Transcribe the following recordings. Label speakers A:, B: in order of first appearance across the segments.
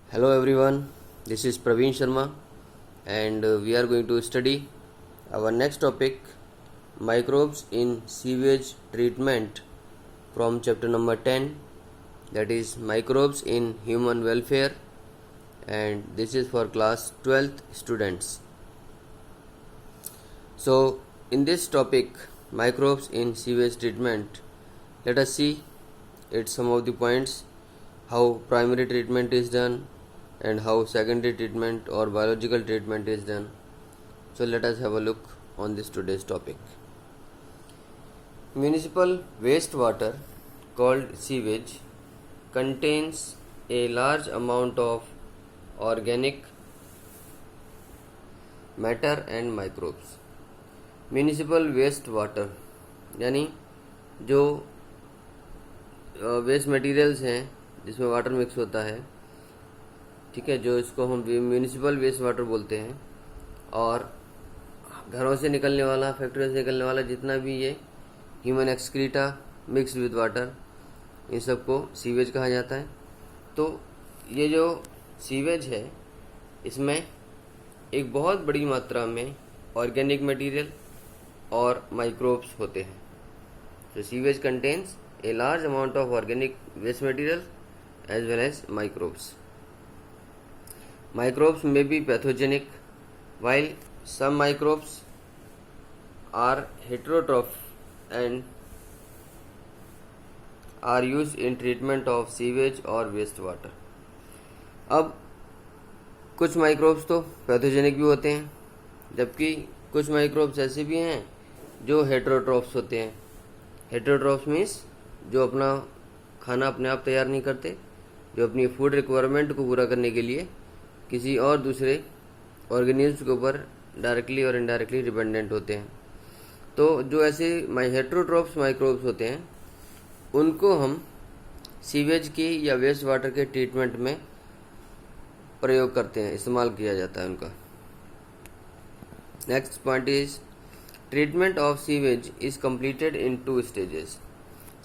A: Hello everyone, this is Praveen Sharma and we are going to study our next topic, microbes in sewage treatment, from chapter number 10, that is microbes in human welfare, and this is for class 12th students. So in this topic, microbes in sewage treatment, let us see its some of the points, how primary treatment is done and how secondary treatment or biological treatment is done. So let us have a look on this today's topic. Municipal wastewater, called sewage, contains a large amount of organic matter and microbes. Municipal waste water यानी जो waste materials हैं जिसमें water mix होता है, ठीक है, जो इसको हम म्यूनिसिपल वेस्ट वाटर बोलते हैं, और घरों से निकलने वाला, फैक्ट्रियों से निकलने वाला जितना भी ये human excreta mix with water, इन सबको सीवेज कहा जाता है। तो ये जो सीवेज है इसमें एक बहुत बड़ी मात्रा में ऑर्गेनिक मटेरियल और माइक्रोब्स होते हैं। तो sewage contains a large amount of organic waste material as well as microbes. Microbes may be pathogenic, while some microbes are heterotroph and are used in treatment of sewage or wastewater. अब कुछ microbes तो pathogenic भी होते हैं, जबकि कुछ microbes ऐसे भी हैं जो हेटरोट्रॉफ्स होते हैं. हेटरोट्रॉफ्स मीन्स जो अपना खाना अपने आप तैयार नहीं करते, जो अपनी फूड रिक्वायरमेंट को पूरा करने के लिए किसी और दूसरे ऑर्गेनिज्म के ऊपर डायरेक्टली और इनडायरेक्टली डिपेंडेंट होते हैं. तो जो ऐसे हेटरोट्रॉफ्स माइक्रोब्स होते हैं उनको हम सीवेज की या वेस्ट वाटर के ट्रीटमेंट में प्रयोग करते हैं, इस्तेमाल किया जाता है उनका. Next point is treatment of sewage is completed in 2 stages.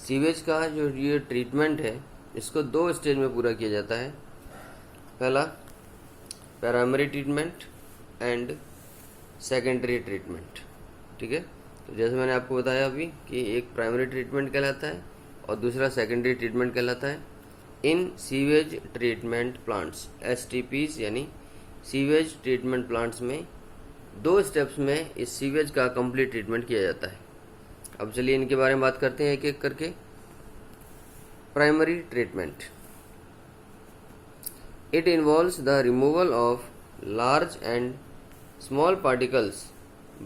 A: Sewage का जो ये ट्रीटमेंट है इसको 2 स्टेज में पूरा किया जाता है. पहला primary treatment and secondary treatment, ठीक है. तो जैसे मैंने आपको बताया अभी कि एक प्राइमरी ट्रीटमेंट कहलाता है और दूसरा सेकेंडरी ट्रीटमेंट कहलाता है. इन सीवेज ट्रीटमेंट प्लांट्स, STPs यानी सीवेज ट्रीटमेंट प्लांट्स में 2 स्टेप्स में इस सीवेज का कंप्लीट ट्रीटमेंट किया जाता है. अब चलिए इनके बारे में बात करते हैं एक एक करके. Primary treatment, it involves the removal of large and small particles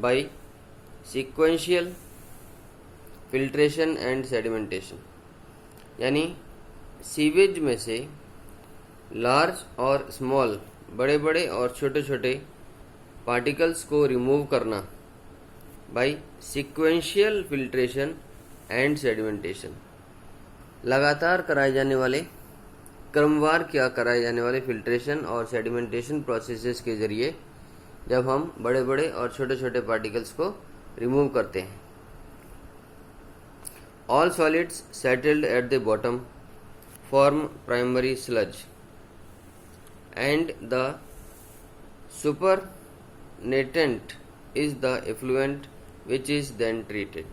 A: by sequential filtration and sedimentation. यानी सीवेज में से लार्ज और स्मॉल, बड़े बड़े और छोटे छोटे पार्टिकल्स को रिमूव करना by sequential filtration and sedimentation. लगातार कराए जाने वाले, क्रमवार क्या कराए जाने वाले फिल्ट्रेशन और सेडिमेंटेशन प्रोसेसेस के जरिए जब हम बड़े बड़े और छोटे छोटे पार्टिकल्स को रिमूव करते हैं. All solids settled at the bottom form primary sludge and the supernatant is the effluent which is then treated.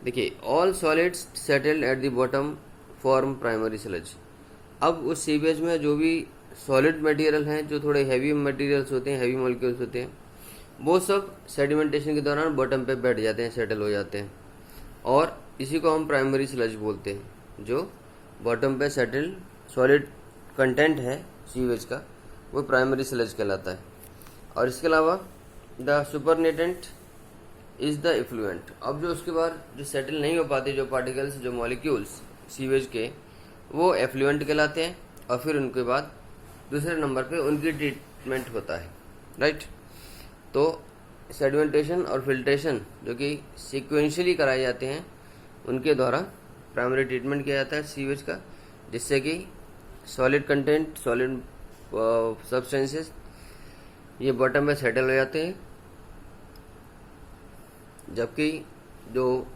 A: देखिए, all solids settled at the bottom form primary sludge. अब उस सीवेज में जो भी solid material हैं, जो थोड़े heavy materials होते हैं, हैवी मॉलिक्यूल्स होते हैं, वो सब सेडिमेंटेशन के दौरान बॉटम पे बैठ जाते हैं, सेटल हो जाते हैं, और इसी को हम प्राइमरी स्लज बोलते हैं. जो बॉटम पे सेटल सॉलिड कंटेंट है सीवेज का, वो प्राइमरी स्लज कहलाता है. और इसके अलावा the supernatant is the effluent. अब जो उसके बाद जो सेटल नहीं हो पाते, जो पार्टिकल्स, जो मॉलिक्यूल्स सीवेज के, वो एफ्लुएंट कहलाते हैं. और फिर उनके बाद दूसरे नंबर पे उनकी ट्रीटमेंट होता है, राइट. तो सेडिमेंटेशन और फिल्ट्रेशन जो कि सीक्वेंशियली कराए जाते हैं, उनके द्वारा प्राइमरी ट्रीटमेंट किया जाता है सीवेज का, जिससे कि सॉलिड कंटेंट, सॉलिड सब्सटेंसेस ये बॉटम में सेटल हो जाते हैं. जबकि जो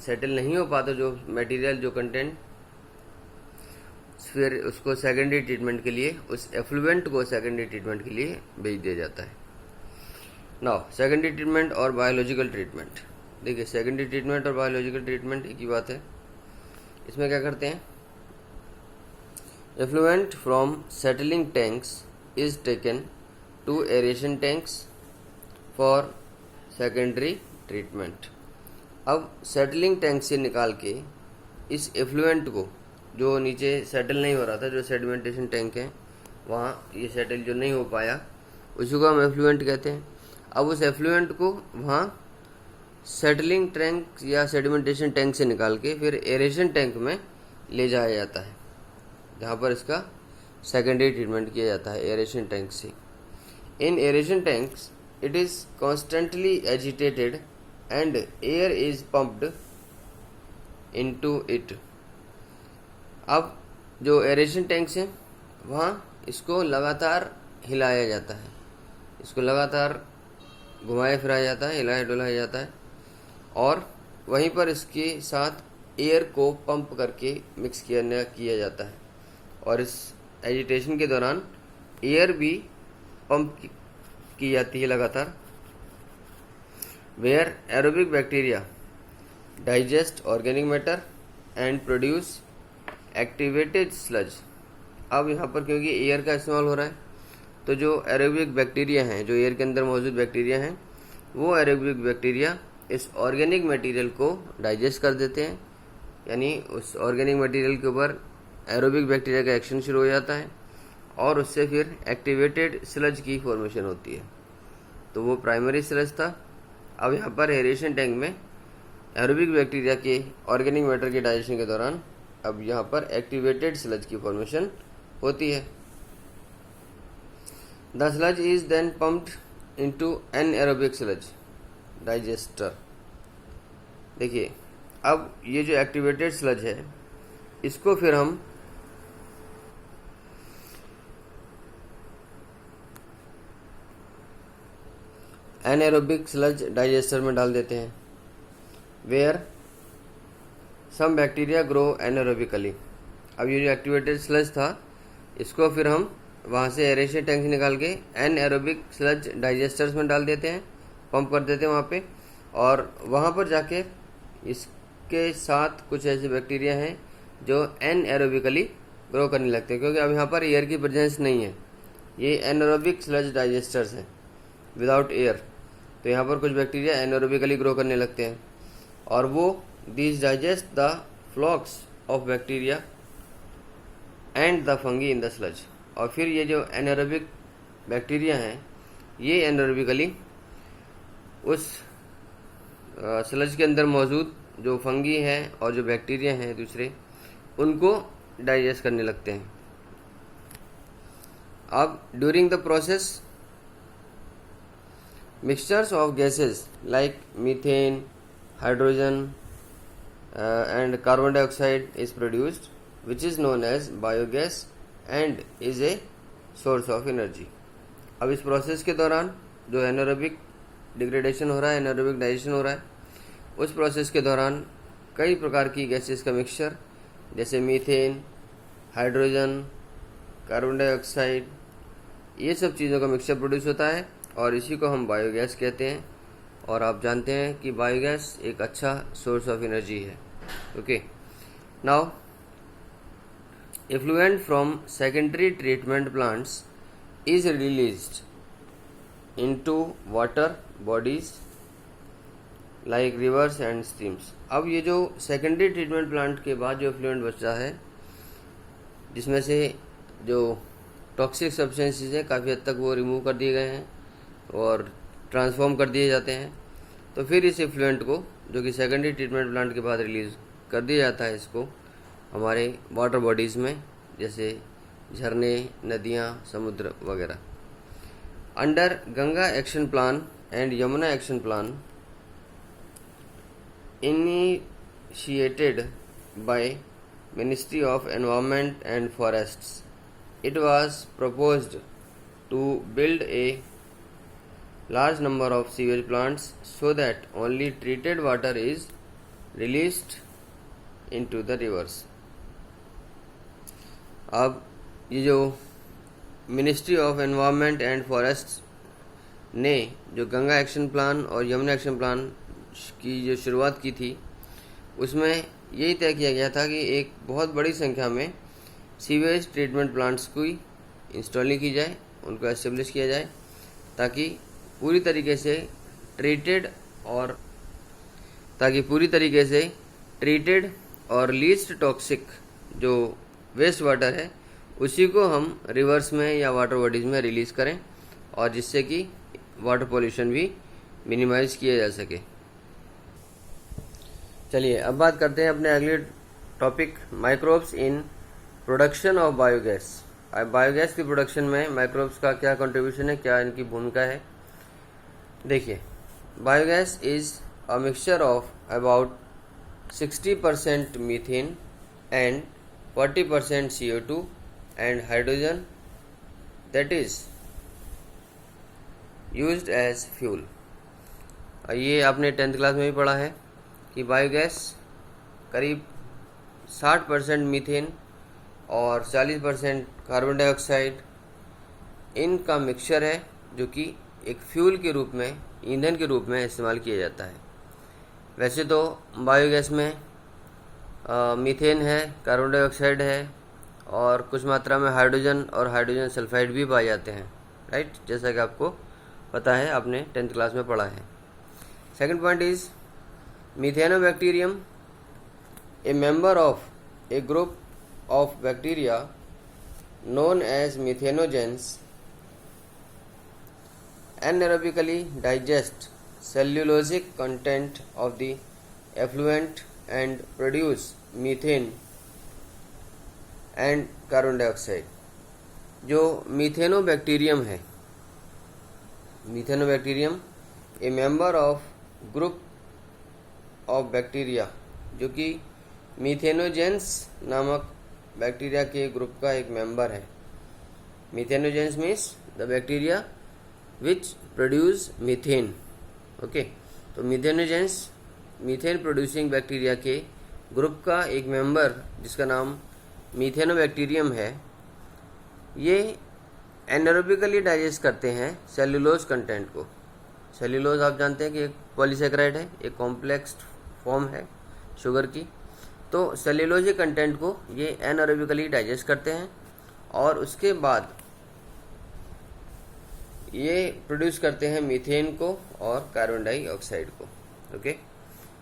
A: सेटल नहीं हो पाता, जो मटेरियल, जो कंटेंट, फिर उसको सेकेंडरी ट्रीटमेंट के लिए, उस एफ्लुएंट को सेकेंडरी ट्रीटमेंट के लिए भेज दिया जाता है। नाउ सेकेंडरी ट्रीटमेंट और बायोलॉजिकल ट्रीटमेंट। देखिए सेकेंडरी ट्रीटमेंट और बायोलॉजिकल ट्रीटमेंट एक ही बात है। इसमें क्या करते हैं, effluent from settling tanks is taken to aeration tanks for secondary treatment. अब सेटलिंग टैंक से निकाल के इस एफ्लुएंट को, जो नीचे सेटल नहीं हो रहा था, जो सेडिमेंटेशन टैंक है वहाँ ये सेटल जो नहीं हो पाया, उसी को हम एफ्लुएंट कहते हैं। अब उस एफ्लुएंट को वहाँ सेटलिंग टैंक या सेडिमेंटेशन टैंक से निकाल के फिर एरेशन टैंक में ले जाया जाता है, जहाँ पर इसका सेकेंडरी ट्रीटमेंट किया जाता है एरेशन टैंक से। In aeration tanks it is constantly agitated and air is pumped into it। अब जो एरेशन टैंक्स हैं वहाँ इसको लगातार हिलाया जाता है, इसको लगातार घुमाया फिराया जाता है, हिलाया डुलाया जाता है, और वहीं पर इसके साथ एयर को पंप करके मिक्स किया जाता है। और इस एजिटेशन के दौरान एयर भी पंप की जाती है लगातार। Where aerobic bacteria digest organic matter and produce activated sludge. अब यहाँ पर क्योंकि एयर का इस्तेमाल हो रहा है, तो जो एरोबिक बैक्टीरिया हैं, जो एयर के अंदर मौजूद बैक्टीरिया हैं, वो एरोबिक बैक्टीरिया इस ऑर्गेनिक मटेरियल को डाइजेस्ट कर देते हैं, यानी उस ऑर्गेनिक मटेरियल के ऊपर एरोबिक बैक्टीरिया का एक्शन शुरू हो जाता है और उससे फिर एक्टिवेटेड स्लज की फॉर्मेशन होती है। तो वो प्राइमरी स्लज था। अब यहाँ पर एरेशन टैंक में एरोबिक बैक्टीरिया के ऑर्गेनिक मैटर के डाइजेशन के दौरान अब यहाँ पर एक्टिवेटेड स्लज की फॉर्मेशन होती है। The sludge is then pumped into an aerobic sludge digester. देखिए अब ये जो एक्टिवेटेड स्लज है, इसको फिर हम एनएरोबिक स्लज डाइजेस्टर में डाल देते हैं, वेयर सम बैक्टीरिया ग्रो एनएरोबिकली। अब ये जो एक्टिवेटेड स्लज था, इसको फिर हम वहाँ से एरेशन टैंक से निकाल के एनएरोबिक स्लज डाइजेस्टर्स में डाल देते हैं, पंप कर देते हैं वहाँ पे, और वहाँ पर जाके इसके साथ कुछ ऐसे बैक्टीरिया हैं जो एनएरोबिकली ग्रो करने लगते हैं, क्योंकि अब यहाँ पर एयर की प्रेजेंस नहीं है, ये एनएरोबिक स्लज डाइजेस्टर्स हैं विदाउट एयर। तो यहाँ पर कुछ बैक्टीरिया एनएरोबिकली ग्रो करने लगते हैं और वो these digest the flocs of bacteria and the fungi in the sludge. और फिर ये जो एनएरोबिक बैक्टीरिया हैं, ये एनएरोबिकली उस स्लज के अंदर मौजूद जो फंगी हैं और जो बैक्टीरिया हैं दूसरे, उनको डाइजेस्ट करने लगते हैं। अब during the process mixtures of gases like methane, hydrogen and carbon dioxide is produced, which is known as biogas and is a source of energy। अब इस प्रोसेस के दौरान जो एनारोबिक डिग्रेडेशन हो रहा है, एनारोबिक डाइजेशन हो रहा है, उस प्रोसेस के दौरान कई प्रकार की गैसेस का मिक्सचर, जैसे मीथेन, हाइड्रोजन, कार्बन डाइऑक्साइड, ये सब चीज़ों का मिक्सचर प्रोड्यूस होता है और इसी को हम बायोगैस कहते हैं। और आप जानते हैं कि बायोगैस एक अच्छा सोर्स ऑफ एनर्जी है। Okay, now effluent from secondary treatment plants is released into water bodies like rivers and streams। अब ये जो सेकेंडरी ट्रीटमेंट प्लांट के बाद जो एफ्लुएंट बचता है, जिसमें से जो टॉक्सिक सब्सटेंसेस हैं काफ़ी हद तक वो रिमूव कर दिए गए हैं और ट्रांसफॉर्म कर दिए जाते हैं, तो फिर इस एफ्लुएंट को जो कि सेकेंडरी ट्रीटमेंट प्लांट के बाद रिलीज कर दिया जाता है, इसको हमारे वाटर बॉडीज़ में, जैसे झरने, नदियाँ, समुद्र वगैरह। Under Ganga action plan and Yamuna action plan initiated by ministry of environment and forests, it was proposed to build a large number of sewage plants so that only treated water is released into the rivers। अब ये जो ministry of environment and forest ने जो Ganga action plan और Yamuna action plan की जो शुरुआत की थी, उसमें यही तय किया गया था कि एक बहुत बड़ी संख्या में सीवेज ट्रीटमेंट प्लांट्स की इंस्टॉलिंग की जाए, उनको एस्टेब्लिश किया जाए, ताकि पूरी तरीके से ट्रीटेड और लीस्ट टॉक्सिक जो वेस्ट वाटर है उसी को हम रिवर्स में या वाटर बॉडीज़ में रिलीज़ करें, और जिससे कि वाटर पोल्यूशन भी मिनिमाइज किया जा सके। चलिए अब बात करते हैं अपने अगले topic, microbes in production of biogas. Biogas की प्रोडक्शन में माइक्रोब्स का क्या कंट्रीब्यूशन है, क्या इनकी भूमिका है। देखिए, biogas is a mixture of about 60% methane and 40% CO2 and hydrogen that is used as fuel. ये आपने 10th क्लास में भी पढ़ा है कि बायोगैस करीब 60% मीथेन और 40% कार्बन डाइऑक्साइड इनका मिक्सचर है, जो कि एक फ्यूल के रूप में, ईंधन के रूप में इस्तेमाल किया जाता है। वैसे तो बायोगैस में मीथेन है, कार्बन डाइऑक्साइड है और कुछ मात्रा में हाइड्रोजन और हाइड्रोजन सल्फाइड भी पाए जाते हैं, राइट, जैसा कि आपको पता है, आपने 10th क्लास में पढ़ा है। Second point is Methanobacterium, A member of A group of bacteria known as methanogens anaerobically digest cellulosic content of the effluent and produce methane and carbon dioxide। जो मिथेनोबैक्टीरियम है, Methanobacterium A member of group of bacteria, जो कि methanogens नामक bacteria के group का एक member है। Methanogens means the bacteria which produce methane. Okay, तो मिथेनोजेंस मीथेन प्रोड्यूसिंग बैक्टीरिया के ग्रुप का एक मेंबर जिसका नाम मिथेनोबैक्टीरियम है, ये एनारोबिकली डाइजेस्ट करते हैं सेल्यूलोज कंटेंट को। सेल्यूलोज आप जानते हैं कि एक पॉलीसेकेराइड है, एक कॉम्प्लेक्स फॉर्म है शुगर की। तो सेल्यूलोज कंटेंट को ये एनारोबिकली डाइजेस्ट करते हैं और उसके बाद ये प्रोड्यूस करते हैं मीथेन को और कार्बन डाइऑक्साइड को। Okay,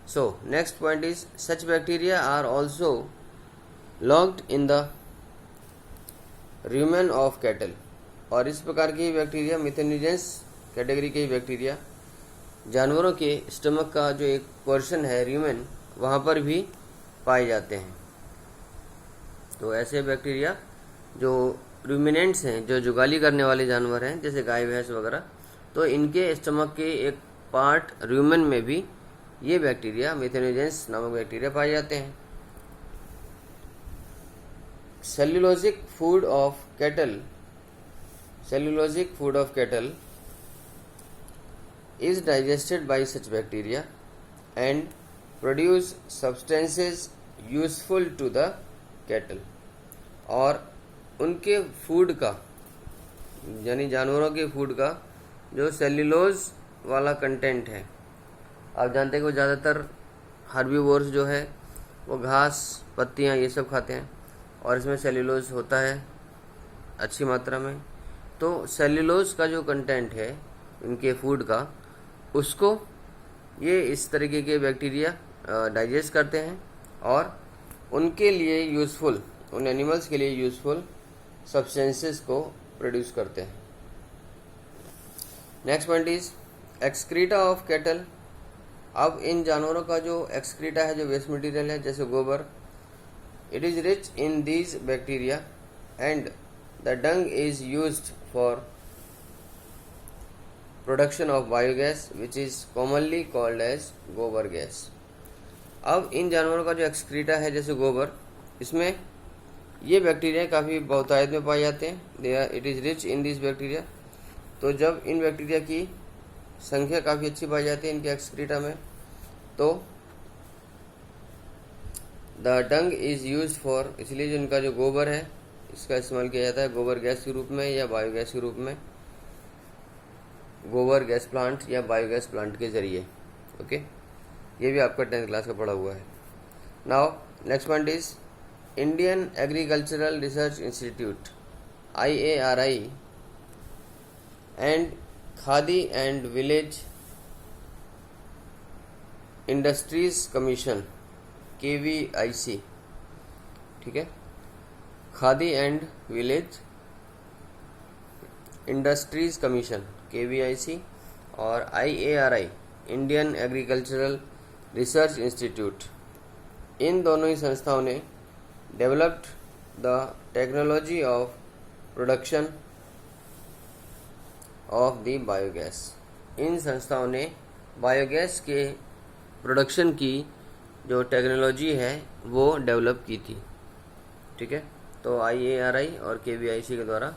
A: so next point is such bacteria are also lodged in the rumen of cattle. और इस प्रकार की बैक्टीरिया, मिथेनोजेंस कैटेगरी के बैक्टीरिया, जानवरों के स्टमक का जो एक पोर्शन है रूमेन, वहाँ पर भी पाए जाते हैं। तो ऐसे बैक्टीरिया जो रूमिनेंट्स हैं, जो जुगाली करने वाले जानवर हैं, जैसे गाय भैंस वगैरह, तो इनके स्टमक के एक पार्ट रूमेन में भी ये बैक्टीरिया, मिथेनोजेंस नामक बैक्टीरिया पाए जाते हैं। Cellulosic food of cattle is digested by such bacteria and produce substances useful to the cattle। और उनके फूड का, यानी जानवरों के फूड का जो सेल्यूलोज वाला कंटेंट है, आप जानते हैं कि वो ज़्यादातर हर्बीवोर्स जो है वो घास, पत्तियाँ ये सब खाते हैं और इसमें सेल्यूलोज होता है अच्छी मात्रा में। तो सेल्यूलोज का जो कंटेंट है इनके फूड का, उसको ये इस तरीके के बैक्टीरिया डाइजेस्ट करते हैं और उनके लिए यूज़फुल, उन एनिमल्स के लिए यूज़फुल सब्सटेंसेस को प्रोड्यूस करते हैं। Next point is excreta of cattle. अब इन जानवरों का जो एक्सक्रीटा है, जो वेस्ट मटेरियल है, जैसे गोबर, it is rich in these bacteria and the dung is used for production of biogas which is commonly called as gobar gas. अब इन जानवरों का जो एक्सक्रीटा है, जैसे गोबर, इसमें ये बैक्टीरिया काफ़ी बहुतायत में पाए जाते हैं। It is rich in this bacteria. तो जब इन बैक्टीरिया की संख्या काफ़ी अच्छी पाई जाती है इनके एक्सक्रीटा में, तो the Dang is used for, इसलिए जो इनका जो गोबर है इसका इस्तेमाल किया जाता है गोबर गैस के रूप में या बायोगैस के रूप में, गोबर गैस प्लांट या बायोगैस प्लांट के जरिए। ओके, ये भी आपका 10th क्लास का पढ़ा हुआ है। Now next point is Indian Agricultural Research Institute IARI and Khadi and Village Industries Commission KVIC, ठीक है, Khadi and Village Industries Commission KVIC और IARI Indian Agricultural Research Institute, इन दोनों ही संस्थाओं ने developed the technology of production of the biogas. इन संस्थाओं ने बायोगैस के प्रोडक्शन की जो टेक्नोलॉजी है वो डेवलप की थी, ठीक है। तो IARI और KVIC के द्वारा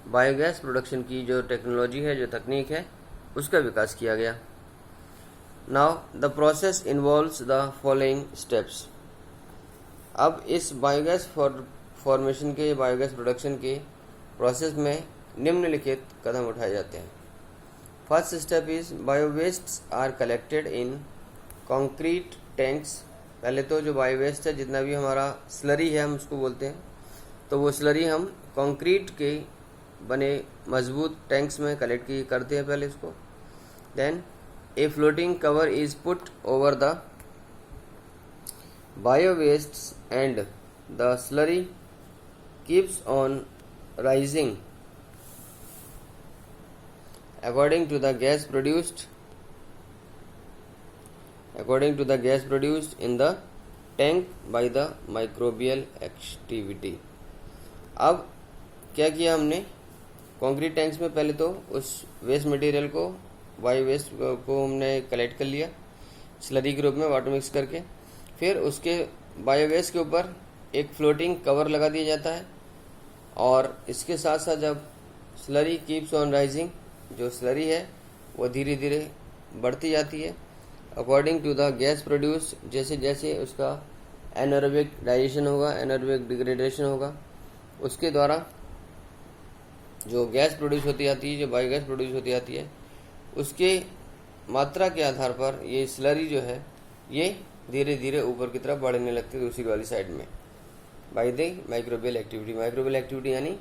A: बायोगैस प्रोडक्शन की जो टेक्नोलॉजी है, जो तकनीक है, उसका विकास किया गया। Now the process involves the following steps. अब इस बायोगैस फॉर्मेशन के, बायोगैस प्रोडक्शन के प्रोसेस में निम्नलिखित कदम उठाए जाते हैं। First step is biowastes are collected in concrete tanks. पहले तो जो बायोवेस्ट है, जितना भी हमारा स्लरी है हम उसको बोलते हैं, तो वो स्लरी हम कंक्रीट के बने मजबूत टैंक्स में कलेक्ट करते हैं पहले उसको। Then a floating cover is put over the biowastes and the slurry keeps on rising according to the gas produced in the tank by the microbial activity। अब क्या किया हमने, कंक्रीट टैंक्स में पहले तो उस वेस्ट मटेरियल को, bio waste को हमने कलेक्ट कर लिया स्लरी के रूप में वाटर मिक्स करके। फिर उसके बायो वेस्ट के ऊपर एक फ्लोटिंग कवर लगा दिया जाता है, और इसके साथ साथ जब स्लरी कीप्स ऑन राइजिंग, जो स्लरी है वो धीरे धीरे बढ़ती जाती है according to the gas produce, जैसे जैसे उसका एनारोबिक डाइजेशन होगा, एनारोबिक डिग्रेडेशन होगा, उसके द्वारा जो गैस प्रोड्यूस होती जाती है, जो बायोगैस प्रोड्यूस होती जाती है, उसके मात्रा के आधार पर ये स्लरी जो है ये धीरे धीरे ऊपर की तरफ बढ़ने लगती है दूसरी वाली साइड में, by the microbial activity. Microbial activity यानी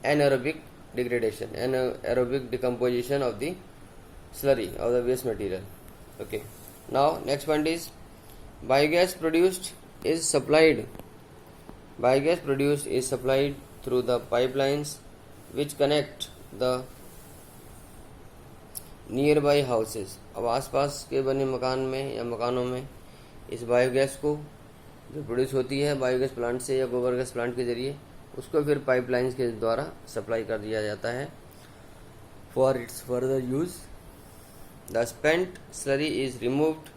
A: anaerobic degradation and aerobic decomposition of the slurry of the waste material. Okay, now next point is biogas produced is supplied through the pipelines which connect the nearby houses। अब आसपास के बने मकान में या मकानों में इस बायोगैस को जो प्रोड्यूस होती है बायोगैस प्लांट से या गोबर गैस प्लांट के जरिए, उसको फिर पाइपलाइंस के द्वारा सप्लाई कर दिया जाता है for its further use. The spent slurry is removed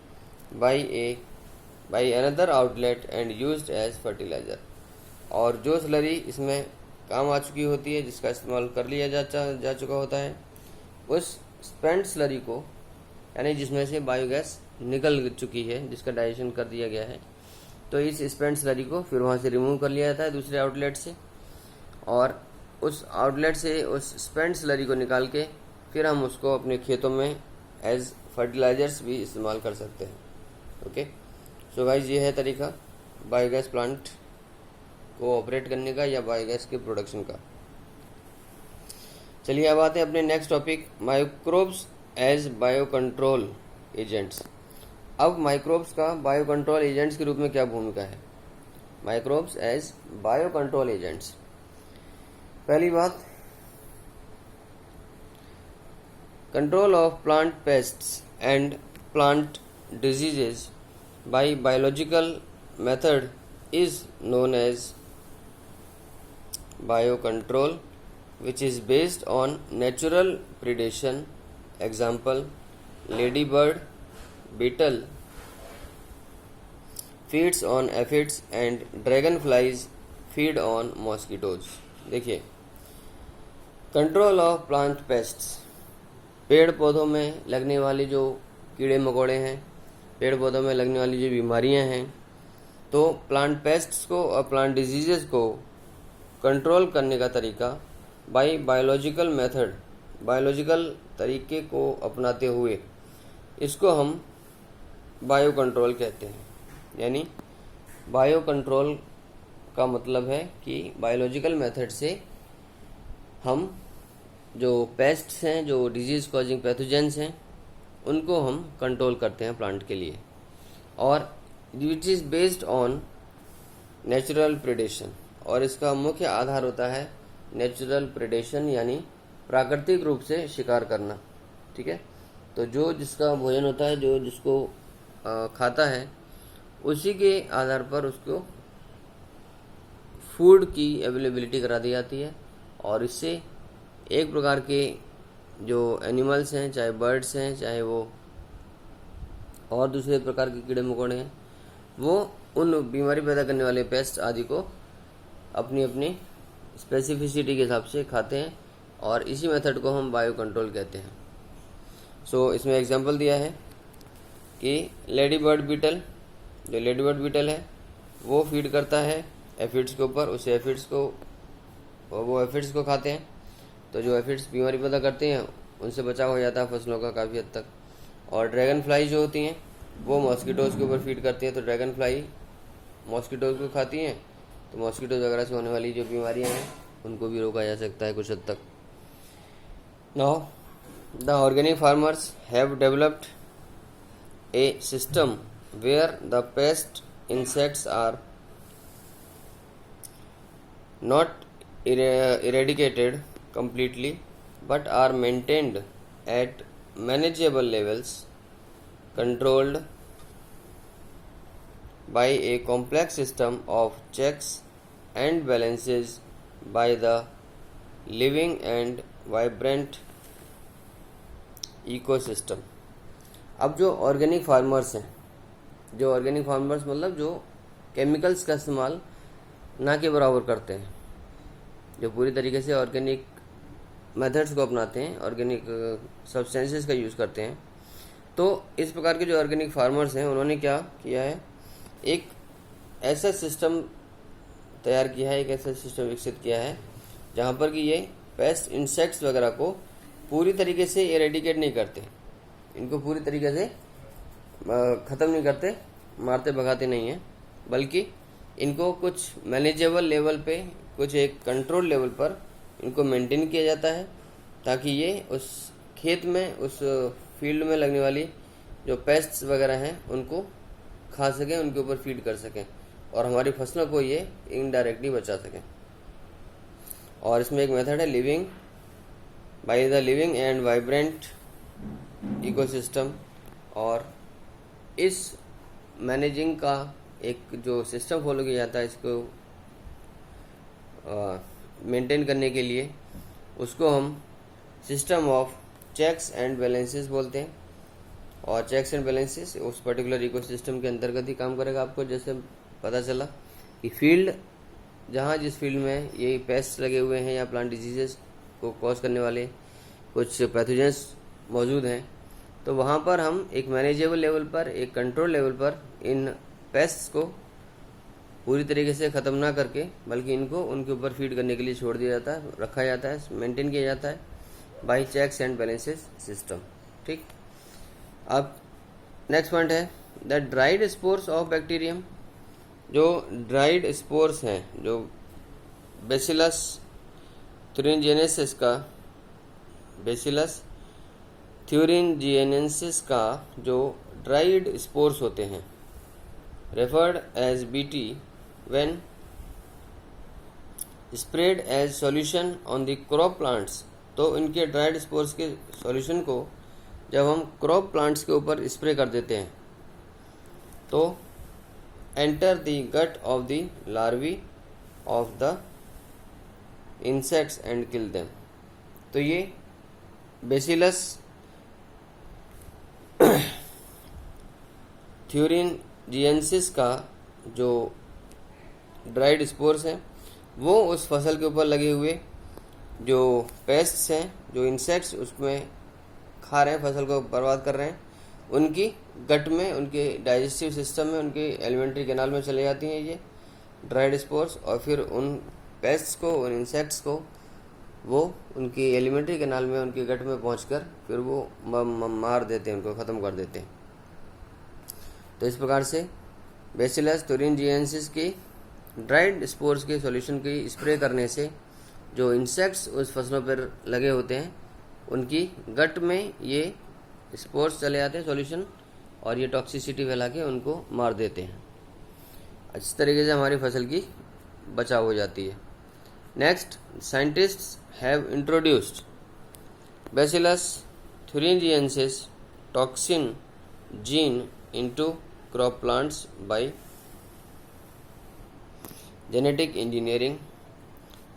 A: by another outlet and used as fertiliser. और जो स्लरी इसमें काम आ चुकी होती है, जिसका इस्तेमाल कर लिया जा चुका होता है, उस स्पेंट स्लरी को, यानी जिसमें से बायोगैस निकल चुकी है, जिसका डाइजेशन कर दिया गया है, तो इस स्पेंट स्लरी को फिर वहाँ से रिमूव कर लिया जाता है दूसरे आउटलेट से, और उस आउटलेट से उस स्पेंट स्लरी को निकाल के फिर हम उसको अपने खेतों में एज फर्टिलाइजर्स भी इस्तेमाल कर सकते हैं। ओके, सो गाइस, ये है तरीका बायोगैस प्लांट को ऑपरेट करने का या बायोगैस के प्रोडक्शन का। चलिए अब आते हैं अपने next topic, microbes as biocontrol agents. अब माइक्रोब्स का बायो कंट्रोल एजेंट्स के रूप में क्या भूमिका है। Microbes as biocontrol agents, पहली बात, control of plant pests and plant diseases by biological method is known as biocontrol which is based on natural predation, example ladybird beetle feeds on aphids and dragonflies feed on mosquitoes। देखिए, control of plant pests, पेड़ पौधों में लगने वाले जो कीड़े मकोड़े हैं, पेड़ पौधों में लगने वाली जो बीमारियां हैं, तो प्लांट पेस्ट्स को और प्लांट डिजीजेस को कंट्रोल करने का तरीका बाय बायोलॉजिकल मेथड, बायोलॉजिकल तरीके को अपनाते हुए, इसको हम बायो कंट्रोल कहते हैं। यानी बायो कंट्रोल का मतलब है कि बायोलॉजिकल मेथड से हम जो पेस्ट्स हैं, जो डिजीज़ कॉजिंग पैथोजेंस हैं, उनको हम कंट्रोल करते हैं प्लांट के लिए, और which is based on natural predation, और इसका मुख्य आधार होता है नेचुरल प्रेडेशन, यानी प्राकृतिक रूप से शिकार करना। ठीक है, तो जो जिसका भोजन होता है, जो जिसको खाता है, उसी के आधार पर उसको फूड की अवेलेबिलिटी करा दी जाती है, और इससे एक प्रकार के जो एनिमल्स हैं, चाहे बर्ड्स हैं, चाहे वो और दूसरे प्रकार के कीड़े मकोड़े हैं, वो उन बीमारी पैदा करने वाले पेस्ट आदि को अपनी अपनी स्पेसिफिसिटी के हिसाब से खाते हैं, और इसी मेथड को हम बायो कंट्रोल कहते हैं। सो इसमें एग्जांपल दिया है कि लेडी बर्ड बीटल, जो लेडी बर्ड बीटल है वो फीड करता है एफिड्स के ऊपर, उस एफिड्स को खाते हैं, तो जो एफिड्स बीमारी पैदा करते हैं उनसे बचाव हो जाता है फसलों का काफ़ी हद तक। और ड्रैगन फ्लाई जो होती हैं वो मॉस्किटोज़ के ऊपर फीड करती हैं, तो ड्रैगन फ्लाई मॉस्किटोज़ को खाती हैं, तो मॉस्किटोज़ वगैरह से होने वाली जो बीमारियां हैं उनको भी रोका जा सकता है कुछ हद तक। Now the organic farmers have developed a system where the pest insects are not eradicated completely but are maintained at manageable levels, controlled by a complex system of checks and balances by the living and vibrant ecosystem। अब जो organic farmers हैं, जो organic farmers मतलब जो chemicals का इस्तेमाल ना के बराबर करते हैं, जो पूरी तरीके से ऑर्गेनिक मेथड्स को अपनाते हैं, ऑर्गेनिक सब्सटेंसेस का यूज़ करते हैं, तो इस प्रकार के जो ऑर्गेनिक फार्मर्स हैं उन्होंने क्या किया है, एक ऐसा सिस्टम तैयार किया है, एक ऐसा सिस्टम विकसित किया है जहाँ पर कि ये पेस्ट इंसेक्ट्स वगैरह को पूरी तरीके से एरेडिकेट नहीं करते, इनको पूरी तरीके से ख़त्म नहीं करते, मारते भगाते नहीं हैं, बल्कि इनको कुछ मैनेजेबल लेवल पे, कुछ एक कंट्रोल लेवल पर इनको मेंटेन किया जाता है, ताकि ये उस खेत में, उस फील्ड में लगने वाली जो पेस्ट्स वगैरह हैं उनको खा सकें, उनके ऊपर फीड कर सकें, और हमारी फसलों को ये इनडायरेक्टली बचा सकें। और इसमें एक मेथड है living by the living and vibrant ecosystem, और इस मैनेजिंग का एक जो सिस्टम फॉलो किया जाता है इसको मेंटेन करने के लिए, उसको हम system of checks and balances बोलते हैं। और चेक्स एंड बैलेंसेस उस पर्टिकुलर इकोसिस्टम के अंतर्गत ही काम करेगा। आपको जैसे पता चला कि फील्ड, जहाँ जिस फील्ड में ये पेस्ट लगे हुए हैं या प्लांट डिजीजेस को कॉज करने वाले कुछ पैथोजेंस मौजूद हैं, तो वहाँ पर हम एक मैनेजेबल लेवल पर, एक कंट्रोल लेवल पर इन पेस्ट्स को पूरी तरीके से ख़त्म ना करके, बल्कि इनको उनके ऊपर फीड करने के लिए छोड़ दिया जाता है, रखा जाता है, मेंटेन किया जाता है by checks and balances system. ठीक, अब नेक्स्ट पॉइंट है the dried spores of bacterium. जो ड्राइड स्पोर्स हैं, जो बेसिलस थ्यूरिनजिएनेसिस का, बेसिलस थ्यूरिनजिएनेसिस का जो ड्राइड स्पोर्स होते हैं, referred as BT, when spread as solution on the crop plants. तो इनके ड्राइड स्पोर्स के सॉल्यूशन को जब हम क्रॉप प्लांट्स के ऊपर स्प्रे कर देते हैं, तो enter the gut of the larvae of the insects and kill them. तो ये बेसिलस थ्यूरिनजिएनेसिस का जो ड्राइड स्पोर्स हैं, वो उस फसल के ऊपर लगे हुए जो पेस्ट्स हैं, जो इंसेक्ट्स उसमें खा रहे हैं, फसल को बर्बाद कर रहे हैं, उनकी गट में, उनके डाइजेस्टिव सिस्टम में, उनके एलिमेंट्री कैनाल में चले जाती हैं ये ड्राइड स्पोर्स, और फिर उन पेस्ट्स को, उन इंसेक्ट्स को वो उनकी एलिमेंट्री कैनाल में, उनके गट में पहुंचकर फिर वो मार देते हैं, उनको ख़त्म कर देते हैं। तो इस प्रकार से बैसिलस thuringiensis की ड्राइड स्पोर्स के सॉल्यूशन की स्प्रे करने से जो इंसेक्ट्स उस फसलों पर लगे होते हैं उनकी गट में ये स्पोर्स चले आते हैं सॉल्यूशन, और ये टॉक्सिसिटी फैला के उनको मार देते हैं। इस तरीके से हमारी फसल की बचाव हो जाती है। Next, scientists have introduced bacillus thuringiensis toxin gene into crop plants by genetic engineering.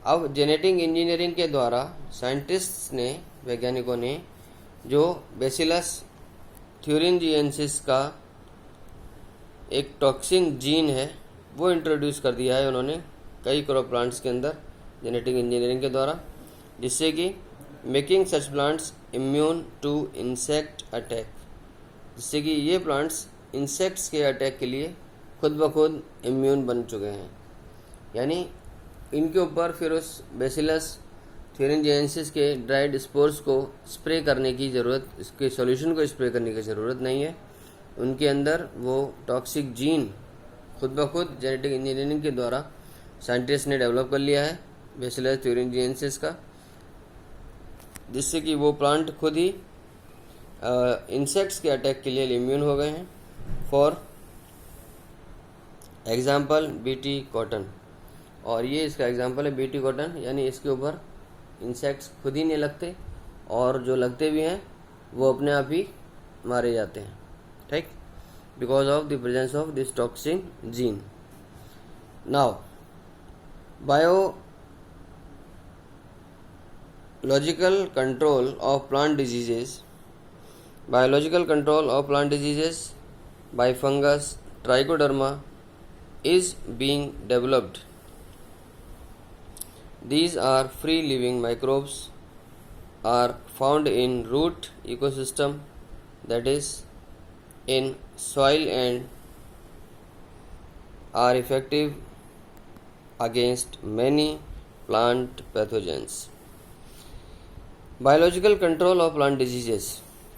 A: अब जेनेटिक इंजीनियरिंग के द्वारा साइंटिस्ट्स ने, वैज्ञानिकों ने, जो बैसिलस thuringiensis का एक टॉक्सिन जीन है वो इंट्रोड्यूस कर दिया है उन्होंने कई क्रॉप प्लांट्स के अंदर जेनेटिक इंजीनियरिंग के द्वारा, जिससे कि making such plants immune to insect attack, जिससे कि ये प्लांट्स इंसेक्ट्स के अटैक के लिए खुद ब खुद इम्यून बन चुके हैं। यानी इनके ऊपर फिर उस बैसिलस thuringiensis के ड्राइड स्पोर्स को स्प्रे करने की ज़रूरत, इसके सॉल्यूशन को स्प्रे करने की ज़रूरत नहीं है। उनके अंदर वो टॉक्सिक जीन खुद ब खुद जेनेटिक इंजीनियरिंग के द्वारा साइंटिस्ट ने डेवलप कर लिया है बैसिलस thuringiensis का, जिससे कि वो प्लांट खुद ही इंसेक्ट्स के अटैक के लिए इम्यून हो गए हैं। फॉर एग्जाम्पल बीटी कॉटन, और ये इसका एग्जाम्पल है बीटी कॉटन, यानी इसके ऊपर इंसेक्ट्स खुद ही नहीं लगते, और जो लगते भी हैं वो अपने आप ही मारे जाते हैं, ठीक, because of the presence of this toxin gene. Now biological control of plant diseases by fungus Trichoderma is being developed. These are free living microbes, are found in root ecosystem, that is in soil, and are effective against many plant pathogens. Biological control of plant diseases,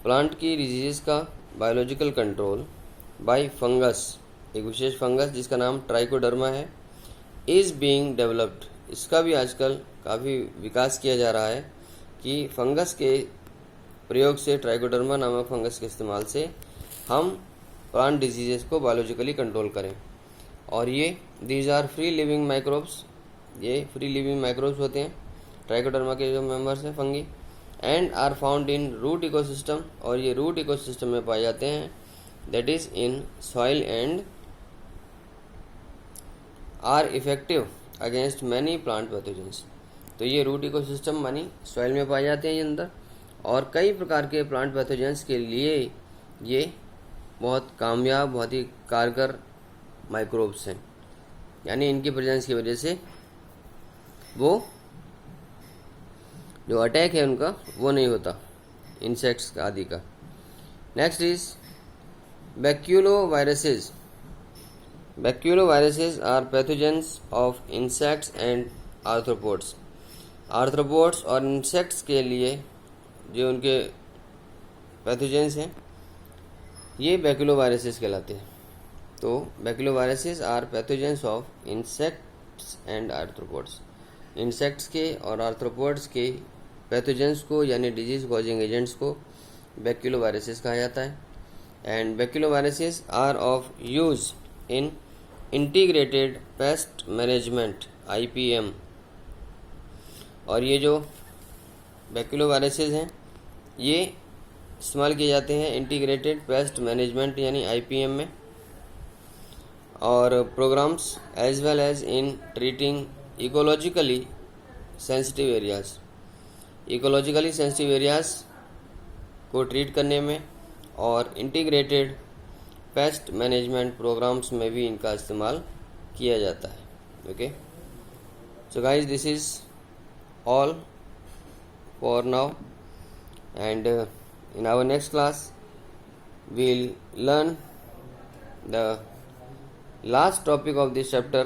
A: plant की diseases का biological control by fungus, एक विशेष fungus जिसका नाम trichoderma है, is being developed, इसका भी आजकल काफ़ी विकास किया जा रहा है कि फंगस के प्रयोग से, ट्राइकोडर्मा नामक फंगस के इस्तेमाल से हम प्लांट डिजीजेस को बायोलॉजिकली कंट्रोल करें। और ये these are free living microbes, ये फ्री लिविंग माइक्रोब्स होते हैं ट्राइकोडर्मा के जो मेंबर्स हैं fungi, and are found in root ecosystem, और ये रूट इकोसिस्टम में पाए जाते हैं, that is in soil, and are effective against many plant pathogens. तो ये रूट इकोसिस्टम मानी सॉइल में पाए जाते हैं ये अंदर, और कई प्रकार के प्लांट पैथोजेंस के लिए ये बहुत कामयाब, बहुत ही कारगर माइक्रोब्स हैं। यानी इनकी प्रेजेंस की वजह से वो जो अटैक है उनका वो नहीं होता इंसेक्ट्स आदि का। Next is baculoviruses. Baculoviruses are pathogens of insects and arthropods. Arthropods और इंसेक्ट्स के लिए जो उनके पैथोजेंस हैं ये बैक्यूलोवायरसेस कहलाते हैं। तो baculoviruses are pathogens of insects and arthropods. Insects के और आर्थ्रोपोड्स के पैथोजेंस को यानी डिजीज कॉजिंग एजेंट्स को बैक्यूलोवायरसेस कहा जाता है। And baculoviruses are of use in integrated pest management IPM। और ये जो बैक्यूलोवायरसेस हैं ये इस्तेमाल किए जाते हैं इंटीग्रेटेड पेस्ट मैनेजमेंट यानी IPM में, और programmes as well as in treating ecologically sensitive areas. Ecologically sensitive areas को ट्रीट करने में और इंटीग्रेटेड पेस्ट मैनेजमेंट प्रोग्राम्स में भी इनका इस्तेमाल किया जाता है। Okay, so guys, this is all for now, and in our next class we'll learn the last topic of this chapter,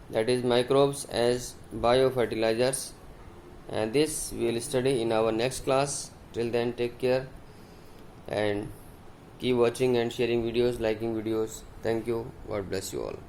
A: that is microbes as biofertilizers, and this we will study in our next class. Till then, take care and keep watching and sharing videos, liking videos. Thank you. God bless you all.